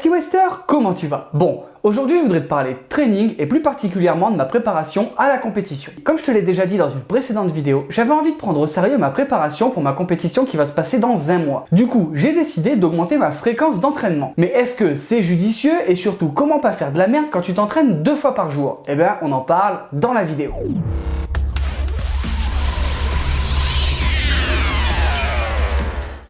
petit Wester, comment tu vas? Bon, aujourd'hui je voudrais te parler de training et plus particulièrement de ma préparation à la compétition. Comme je te l'ai déjà dit dans une précédente vidéo, j'avais envie de prendre au sérieux ma préparation pour ma compétition qui va se passer dans un mois. Du coup, j'ai décidé d'augmenter ma fréquence d'entraînement. Mais est-ce que c'est judicieux et surtout comment pas faire de la merde quand tu t'entraînes 2 fois par jour? Eh bien, on en parle dans la vidéo.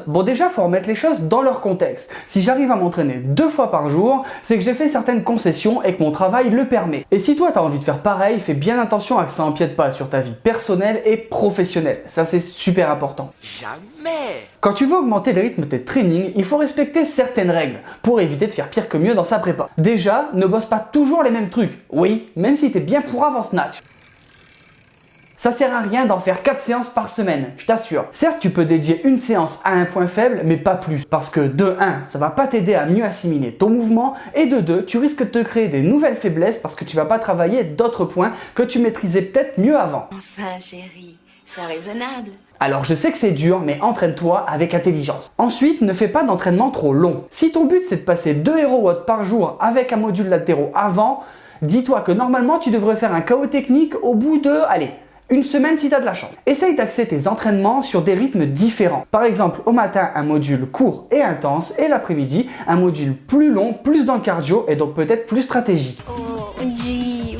Bon, déjà, faut remettre les choses dans leur contexte. Si j'arrive à m'entraîner 2 fois par jour, c'est que j'ai fait certaines concessions et que mon travail le permet. Et si toi, tu as envie de faire pareil, fais bien attention à que ça empiète pas sur ta vie personnelle et professionnelle. Ça, c'est super important. Jamais! Quand tu veux augmenter le rythme de tes trainings, il faut respecter certaines règles pour éviter de faire pire que mieux dans sa prépa. Déjà, ne bosse pas toujours les mêmes trucs. Oui, même si t'es bien pour avant snatch. Ça sert à rien d'en faire 4 séances par semaine, je t'assure. Certes, tu peux dédier une séance à un point faible, mais pas plus. Parce que de 1, ça va pas t'aider à mieux assimiler ton mouvement, et de 2, tu risques de te créer des nouvelles faiblesses parce que tu vas pas travailler d'autres points que tu maîtrisais peut-être mieux avant. Enfin, chérie, c'est raisonnable. Alors je sais que c'est dur, mais entraîne-toi avec intelligence. Ensuite, ne fais pas d'entraînement trop long. Si ton but c'est de passer 2 HeroWatt par jour avec un module latéraux avant, dis-toi que normalement tu devrais faire un KO technique au bout de, allez, une semaine si tu as de la chance. Essaye d'axer tes entraînements sur des rythmes différents. Par exemple, au matin, un module court et intense, et l'après-midi, un module plus long, plus dans le cardio, et donc peut-être plus stratégique. Oh, Jim.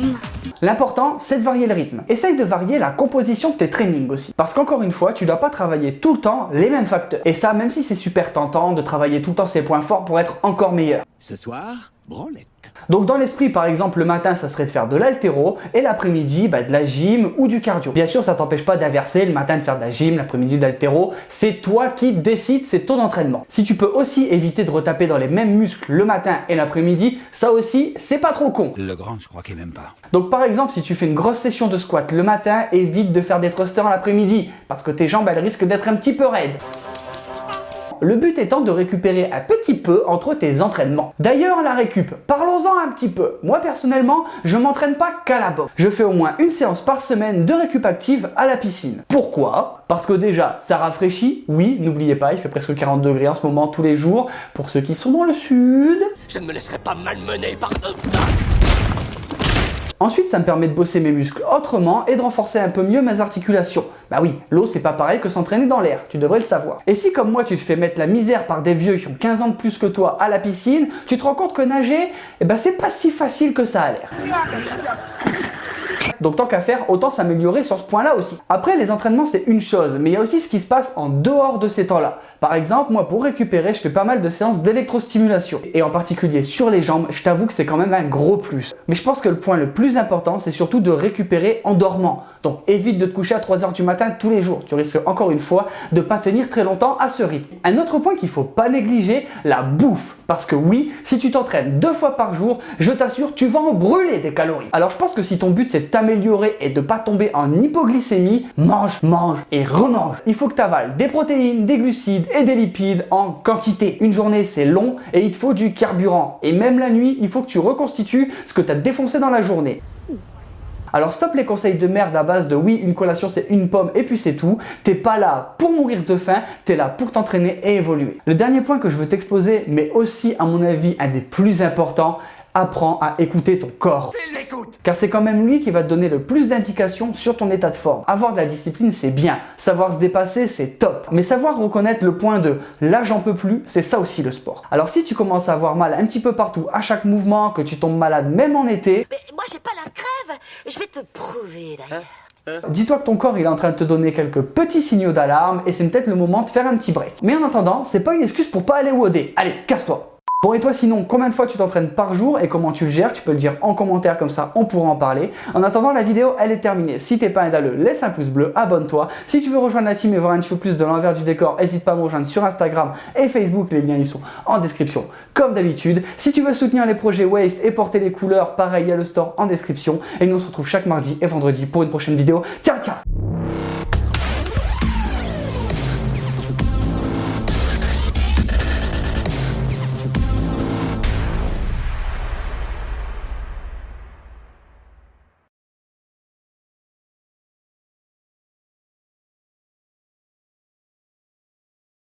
L'important, c'est de varier le rythme. Essaye de varier la composition de tes trainings aussi. Parce qu'encore une fois, tu ne dois pas travailler tout le temps les mêmes facteurs. Et ça, même si c'est super tentant de travailler tout le temps ses points forts pour être encore meilleur. Ce soir, branlette. Donc dans l'esprit, par exemple, le matin, ça serait de faire de l'haltéro et l'après-midi, de la gym ou du cardio. Bien sûr, ça t'empêche pas d'inverser, le matin de faire de la gym, l'après-midi de l'haltéro. C'est toi qui décides, c'est ton entraînement. Si tu peux aussi éviter de retaper dans les mêmes muscles le matin et l'après-midi, ça aussi, c'est pas trop con. Le grand, je crois qu'il m'aime pas. Donc par exemple, si tu fais une grosse session de squat le matin, évite de faire des thrusters l'après-midi parce que tes jambes, elles risquent d'être un petit peu raides. Le but étant de récupérer un petit peu entre tes entraînements. D'ailleurs, la récup, parlons-en un petit peu. Moi, personnellement, je m'entraîne pas qu'à la boxe. Je fais au moins une séance par semaine de récup active à la piscine. Pourquoi? Parce que déjà, ça rafraîchit. Oui, n'oubliez pas, il fait presque 40 degrés en ce moment tous les jours. Pour ceux qui sont dans le sud. Je ne me laisserai pas malmener par... Ensuite, ça me permet de bosser mes muscles autrement et de renforcer un peu mieux mes articulations. Bah oui, l'eau c'est pas pareil que s'entraîner dans l'air, tu devrais le savoir. Et si comme moi tu te fais mettre la misère par des vieux qui ont 15 ans de plus que toi à la piscine, tu te rends compte que nager, c'est pas si facile que ça a l'air. Donc tant qu'à faire, autant s'améliorer sur ce point-là aussi. Après, les entraînements c'est une chose, mais il y a aussi ce qui se passe en dehors de ces temps-là. Par exemple, moi pour récupérer, je fais pas mal de séances d'électrostimulation. Et en particulier sur les jambes, je t'avoue que c'est quand même un gros plus. Mais je pense que le point le plus important, c'est surtout de récupérer en dormant. Donc évite de te coucher à 3 h du matin tous les jours. Tu risques encore une fois de pas tenir très longtemps à ce rythme. Un autre point qu'il faut pas négliger, la bouffe. Parce que oui, si tu t'entraînes 2 fois par jour, je t'assure, tu vas en brûler des calories. Alors je pense que si ton but c'est de t'améliorer et de pas tomber en hypoglycémie, mange, mange et remange. Il faut que tu avales des protéines, des glucides et des lipides en quantité. Une journée c'est long et il te faut du carburant. Et même la nuit, il faut que tu reconstitues ce que tu as défoncé dans la journée. Alors stop les conseils de merde à base de oui, une collation c'est une pomme et puis c'est tout. T'es pas là pour mourir de faim, t'es là pour t'entraîner et évoluer. Le dernier point que je veux t'exposer, mais aussi à mon avis un des plus importants, apprends à écouter ton corps. Car c'est quand même lui qui va te donner le plus d'indications sur ton état de forme. Avoir de la discipline, c'est bien. Savoir se dépasser, c'est top. Mais savoir reconnaître le point de là, j'en peux plus, c'est ça aussi le sport. Alors si tu commences à avoir mal un petit peu partout à chaque mouvement, que tu tombes malade même en été... Mais moi, j'ai pas la crève. Je vais te prouver, d'ailleurs. Dis-toi que ton corps il est en train de te donner quelques petits signaux d'alarme et c'est peut-être le moment de faire un petit break. Mais en attendant, c'est pas une excuse pour pas aller WOD. Allez, casse-toi. Bon et toi sinon, combien de fois tu t'entraînes par jour et comment tu le gères? Tu peux le dire en commentaire comme ça, on pourra en parler. En attendant, la vidéo elle est terminée. Si t'es pas un dalleux, laisse un pouce bleu, abonne-toi. Si tu veux rejoindre la team et voir un petit peu plus de l'envers du décor, n'hésite pas à me rejoindre sur Instagram et Facebook, les liens ils sont en description comme d'habitude. Si tu veux soutenir les projets Waze et porter les couleurs, pareil, il y a le store en description. Et nous on se retrouve chaque mardi et vendredi pour une prochaine vidéo. Ciao ciao.